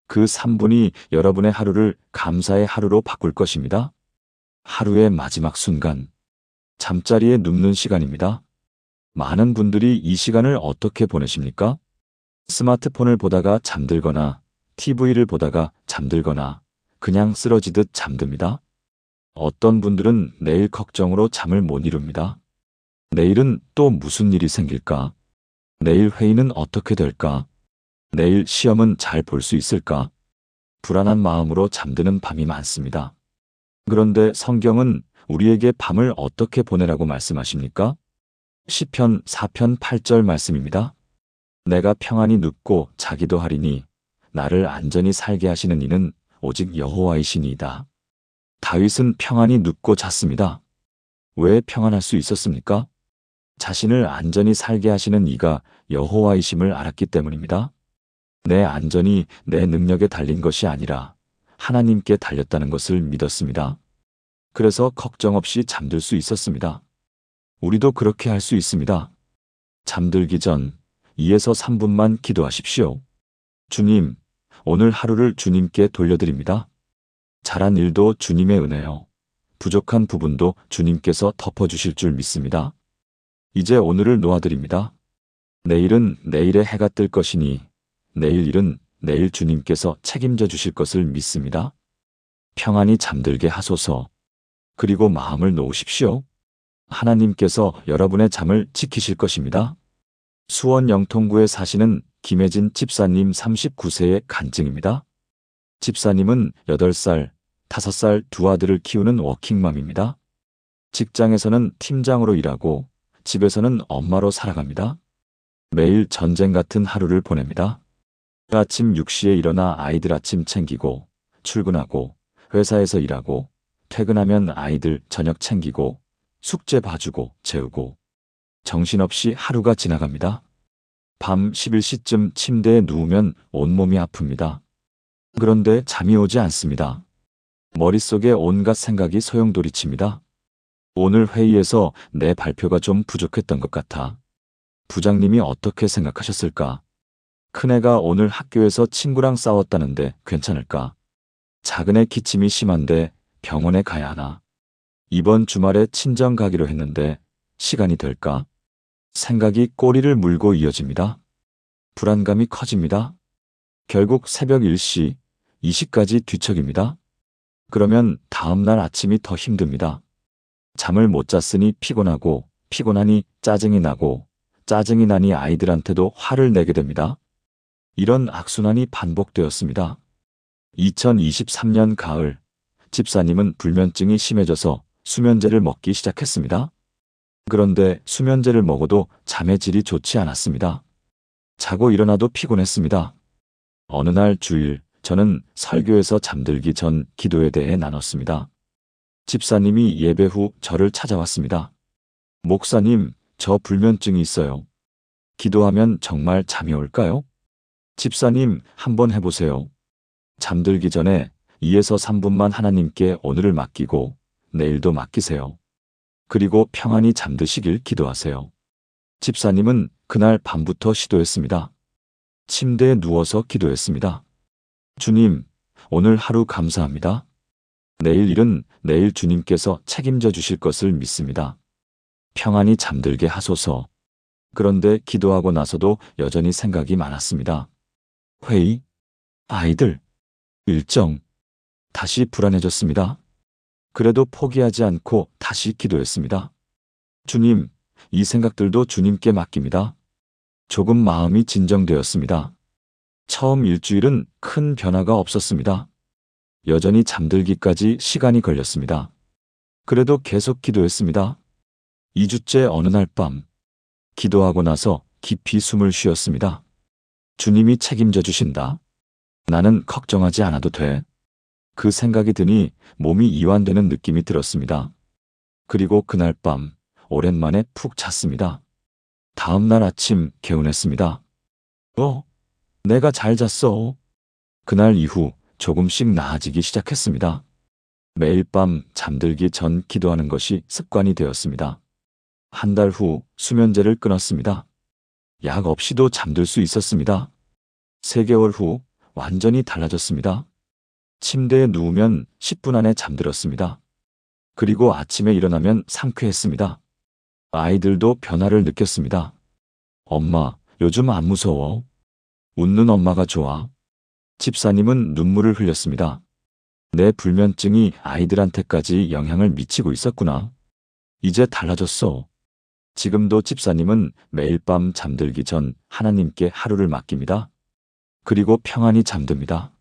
그 3분이 여러분의 하루를 감사의 하루로 바꿀 것입니다. 하루의 마지막 순간, 잠자리에 눕는 시간입니다. 많은 분들이 이 시간을 어떻게 보내십니까? 스마트폰을 보다가 잠들거나 TV를 보다가 잠들거나 그냥 쓰러지듯 잠듭니다. 어떤 분들은 내일 걱정으로 잠을 못 이룹니다. 내일은 또 무슨 일이 생길까? 내일 회의는 어떻게 될까? 내일 시험은 잘 볼 수 있을까? 불안한 마음으로 잠드는 밤이 많습니다. 그런데 성경은 우리에게 밤을 어떻게 보내라고 말씀하십니까? 시편 4편 8절 말씀입니다. 내가 평안히 눕고 자기도 하리니 나를 안전히 살게 하시는 이는 오직 여호와이시니이다. 다윗은 평안히 눕고 잤습니다. 왜 평안할 수 있었습니까? 자신을 안전히 살게 하시는 이가 여호와이심을 알았기 때문입니다. 내 안전이 내 능력에 달린 것이 아니라 하나님께 달렸다는 것을 믿었습니다. 그래서 걱정 없이 잠들 수 있었습니다. 우리도 그렇게 할 수 있습니다. 잠들기 전 2에서 3분만 기도하십시오. 주님, 오늘 하루를 주님께 돌려드립니다. 잘한 일도 주님의 은혜요. 부족한 부분도 주님께서 덮어주실 줄 믿습니다. 이제 오늘을 놓아드립니다. 내일은 내일의 해가 뜰 것이니 내일 일은 내일 주님께서 책임져 주실 것을 믿습니다. 평안히 잠들게 하소서. 그리고 마음을 놓으십시오. 하나님께서 여러분의 잠을 지키실 것입니다. 수원 영통구에 사시는 김혜진 집사님 39세의 간증입니다. 집사님은 8살, 5살 두 아들을 키우는 워킹맘입니다. 직장에서는 팀장으로 일하고 집에서는 엄마로 살아갑니다. 매일 전쟁 같은 하루를 보냅니다. 아침 6시에 일어나 아이들 아침 챙기고 출근하고 회사에서 일하고 퇴근하면 아이들 저녁 챙기고 숙제 봐주고 재우고 정신없이 하루가 지나갑니다. 밤 11시쯤 침대에 누우면 온몸이 아픕니다. 그런데 잠이 오지 않습니다. 머릿속에 온갖 생각이 소용돌이칩니다. 오늘 회의에서 내 발표가 좀 부족했던 것 같아. 부장님이 어떻게 생각하셨을까? 큰애가 오늘 학교에서 친구랑 싸웠다는데 괜찮을까? 작은애 기침이 심한데 병원에 가야 하나? 이번 주말에 친정 가기로 했는데 시간이 될까? 생각이 꼬리를 물고 이어집니다. 불안감이 커집니다. 결국 새벽 1시, 2시까지 뒤척입니다. 그러면 다음날 아침이 더 힘듭니다. 잠을 못 잤으니 피곤하고 피곤하니 짜증이 나고 짜증이 나니 아이들한테도 화를 내게 됩니다. 이런 악순환이 반복되었습니다. 2023년 가을, 집사님은 불면증이 심해져서 수면제를 먹기 시작했습니다. 그런데 수면제를 먹어도 잠의 질이 좋지 않았습니다. 자고 일어나도 피곤했습니다. 어느 날 주일, 저는 설교에서 잠들기 전 기도에 대해 나눴습니다. 집사님이 예배 후 저를 찾아왔습니다. 목사님, 저 불면증이 있어요. 기도하면 정말 잠이 올까요? 집사님, 한번 해보세요. 잠들기 전에 2에서 3분만 하나님께 오늘을 맡기고 내일도 맡기세요. 그리고 평안히 잠드시길 기도하세요. 집사님은 그날 밤부터 시도했습니다. 침대에 누워서 기도했습니다. 주님, 오늘 하루 감사합니다. 내일 일은 내일 주님께서 책임져 주실 것을 믿습니다. 평안히 잠들게 하소서. 그런데 기도하고 나서도 여전히 생각이 많았습니다. 회의, 아이들, 일정, 다시 불안해졌습니다. 그래도 포기하지 않고 다시 기도했습니다. 주님, 이 생각들도 주님께 맡깁니다. 조금 마음이 진정되었습니다. 처음 일주일은 큰 변화가 없었습니다. 여전히 잠들기까지 시간이 걸렸습니다. 그래도 계속 기도했습니다. 2주째 어느 날 밤, 기도하고 나서 깊이 숨을 쉬었습니다. 주님이 책임져 주신다. 나는 걱정하지 않아도 돼. 그 생각이 드니 몸이 이완되는 느낌이 들었습니다. 그리고 그날 밤, 오랜만에 푹 잤습니다. 다음 날 아침 개운했습니다. 내가 잘 잤어. 그날 이후 조금씩 나아지기 시작했습니다. 매일 밤 잠들기 전 기도하는 것이 습관이 되었습니다. 한 달 후 수면제를 끊었습니다. 약 없이도 잠들 수 있었습니다. 3개월 후 완전히 달라졌습니다. 침대에 누우면 10분 안에 잠들었습니다. 그리고 아침에 일어나면 상쾌했습니다. 아이들도 변화를 느꼈습니다. 엄마, 요즘 안 무서워. 웃는 엄마가 좋아. 집사님은 눈물을 흘렸습니다. 내 불면증이 아이들한테까지 영향을 미치고 있었구나. 이제 달라졌어. 지금도 집사님은 매일 밤 잠들기 전 하나님께 하루를 맡깁니다. 그리고 평안히 잠듭니다.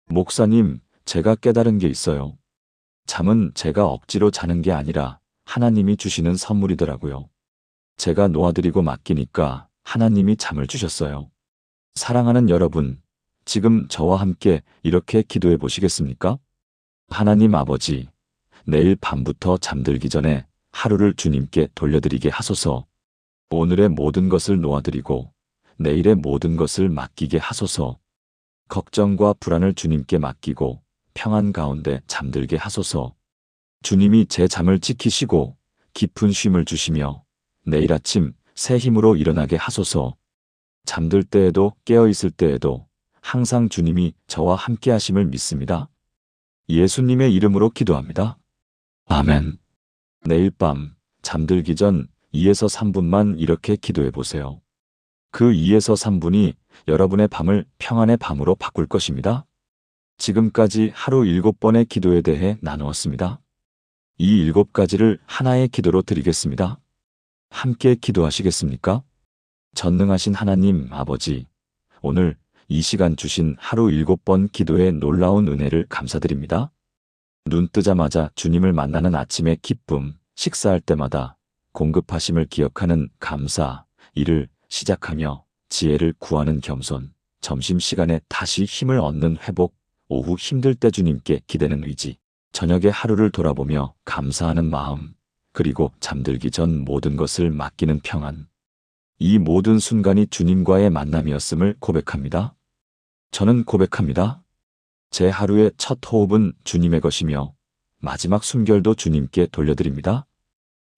목사님, 제가 깨달은 게 있어요. 잠은 제가 억지로 자는 게 아니라 하나님이 주시는 선물이더라고요. 제가 놓아드리고 맡기니까 하나님이 잠을 주셨어요. 사랑하는 여러분, 지금 저와 함께 이렇게 기도해 보시겠습니까? 하나님 아버지, 내일 밤부터 잠들기 전에 하루를 주님께 돌려드리게 하소서. 오늘의 모든 것을 놓아드리고 내일의 모든 것을 맡기게 하소서. 걱정과 불안을 주님께 맡기고 평안 가운데 잠들게 하소서. 주님이 제 잠을 지키시고 깊은 쉼을 주시며 내일 아침 새 힘으로 일어나게 하소서. 잠들 때에도 깨어 있을 때에도 항상 주님이 저와 함께 하심을 믿습니다. 예수님의 이름으로 기도합니다. 아멘. 내일 밤 잠들기 전 2에서 3분만 이렇게 기도해 보세요. 그 2에서 3분이 여러분의 밤을 평안의 밤으로 바꿀 것입니다. 지금까지 하루 7번의 기도에 대해 나누었습니다. 이 7가지를 하나의 기도로 드리겠습니다. 함께 기도하시겠습니까? 전능하신 하나님 아버지, 오늘 이 시간 주신 하루 7번 기도의 놀라운 은혜를 감사드립니다. 눈 뜨자마자 주님을 만나는 아침의 기쁨, 식사할 때마다 공급하심을 기억하는 감사, 일을 시작하며 지혜를 구하는 겸손, 점심시간에 다시 힘을 얻는 회복, 오후 힘들 때 주님께 기대는 의지, 저녁에 하루를 돌아보며 감사하는 마음, 그리고 잠들기 전 모든 것을 맡기는 평안. 이 모든 순간이 주님과의 만남이었음을 고백합니다. 저는 고백합니다. 제 하루의 첫 호흡은 주님의 것이며 마지막 숨결도 주님께 돌려드립니다.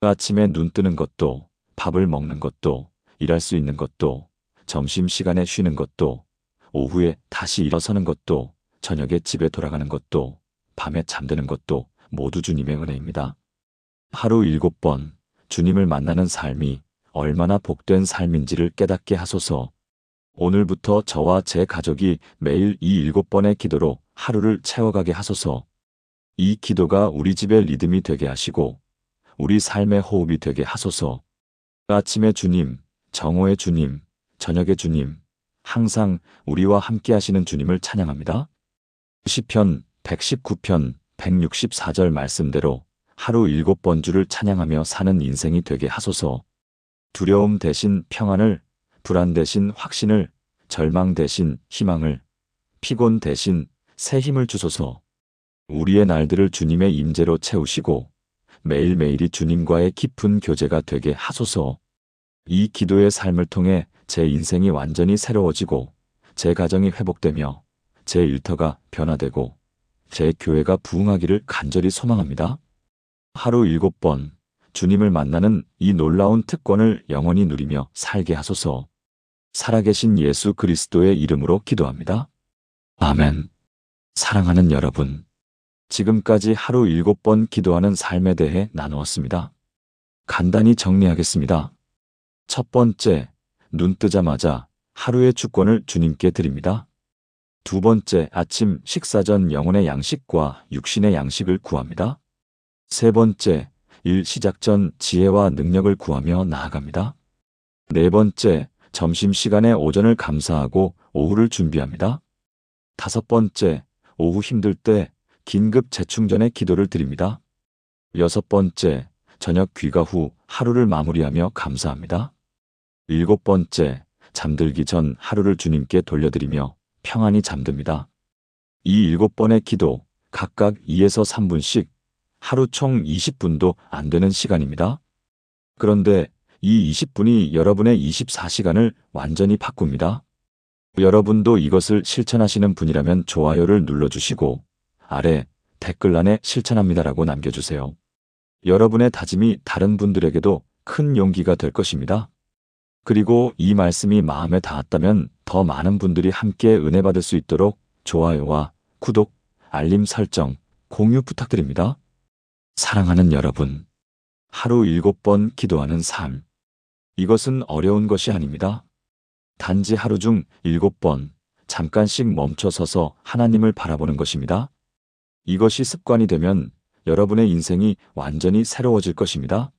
아침에 눈 뜨는 것도, 밥을 먹는 것도, 일할 수 있는 것도, 점심시간에 쉬는 것도, 오후에 다시 일어서는 것도, 저녁에 집에 돌아가는 것도, 밤에 잠드는 것도 모두 주님의 은혜입니다. 하루 7번 주님을 만나는 삶이 얼마나 복된 삶인지를 깨닫게 하소서. 오늘부터 저와 제 가족이 매일 이 7번의 기도로 하루를 채워가게 하소서. 이 기도가 우리 집의 리듬이 되게 하시고 우리 삶의 호흡이 되게 하소서. 아침에 주님, 정오의 주님, 저녁의 주님, 항상 우리와 함께 하시는 주님을 찬양합니다. 시편 119편 164절 말씀대로 하루 7번 주를 찬양하며 사는 인생이 되게 하소서. 두려움 대신 평안을, 불안 대신 확신을, 절망 대신 희망을, 피곤 대신 새 힘을 주소서. 우리의 날들을 주님의 임재로 채우시고 매일매일이 주님과의 깊은 교제가 되게 하소서. 이 기도의 삶을 통해 제 인생이 완전히 새로워지고 제 가정이 회복되며 제 일터가 변화되고 제 교회가 부흥하기를 간절히 소망합니다. 하루 7번 주님을 만나는 이 놀라운 특권을 영원히 누리며 살게 하소서. 살아계신 예수 그리스도의 이름으로 기도합니다. 아멘. 사랑하는 여러분, 지금까지 하루 7번 기도하는 삶에 대해 나누었습니다. 간단히 정리하겠습니다. 첫 번째, 눈 뜨자마자 하루의 주권을 주님께 드립니다. 두 번째, 아침 식사 전 영혼의 양식과 육신의 양식을 구합니다. 세 번째, 일 시작 전 지혜와 능력을 구하며 나아갑니다. 네 번째, 점심시간에 오전을 감사하고 오후를 준비합니다. 다섯 번째, 오후 힘들 때 긴급 재충전의 기도를 드립니다. 여섯 번째, 저녁 귀가 후 하루를 마무리하며 감사합니다. 일곱 번째, 잠들기 전 하루를 주님께 돌려드리며 평안히 잠듭니다. 이 7번의 기도, 각각 2에서 3분씩 하루 총 20분도 안 되는 시간입니다. 그런데 이 20분이 여러분의 24시간을 완전히 바꿉니다. 여러분도 이것을 실천하시는 분이라면 좋아요를 눌러주시고 아래 댓글란에 실천합니다라고 남겨주세요. 여러분의 다짐이 다른 분들에게도 큰 용기가 될 것입니다. 그리고 이 말씀이 마음에 닿았다면 더 많은 분들이 함께 은혜 받을 수 있도록 좋아요와 구독, 알림 설정, 공유 부탁드립니다. 사랑하는 여러분, 하루 7번 기도하는 삶. 이것은 어려운 것이 아닙니다. 단지 하루 중 7번 잠깐씩 멈춰서서 하나님을 바라보는 것입니다. 이것이 습관이 되면 여러분의 인생이 완전히 새로워질 것입니다.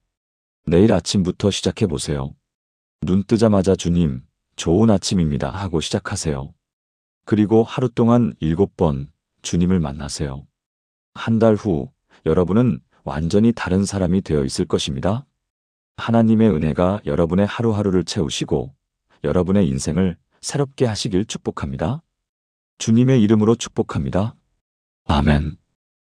내일 아침부터 시작해 보세요. 눈 뜨자마자 주님, 좋은 아침입니다 하고 시작하세요. 그리고 하루 동안 7번 주님을 만나세요. 한 달 후 여러분은 완전히 다른 사람이 되어 있을 것입니다. 하나님의 은혜가 여러분의 하루하루를 채우시고 여러분의 인생을 새롭게 하시길 축복합니다. 주님의 이름으로 축복합니다. 아멘.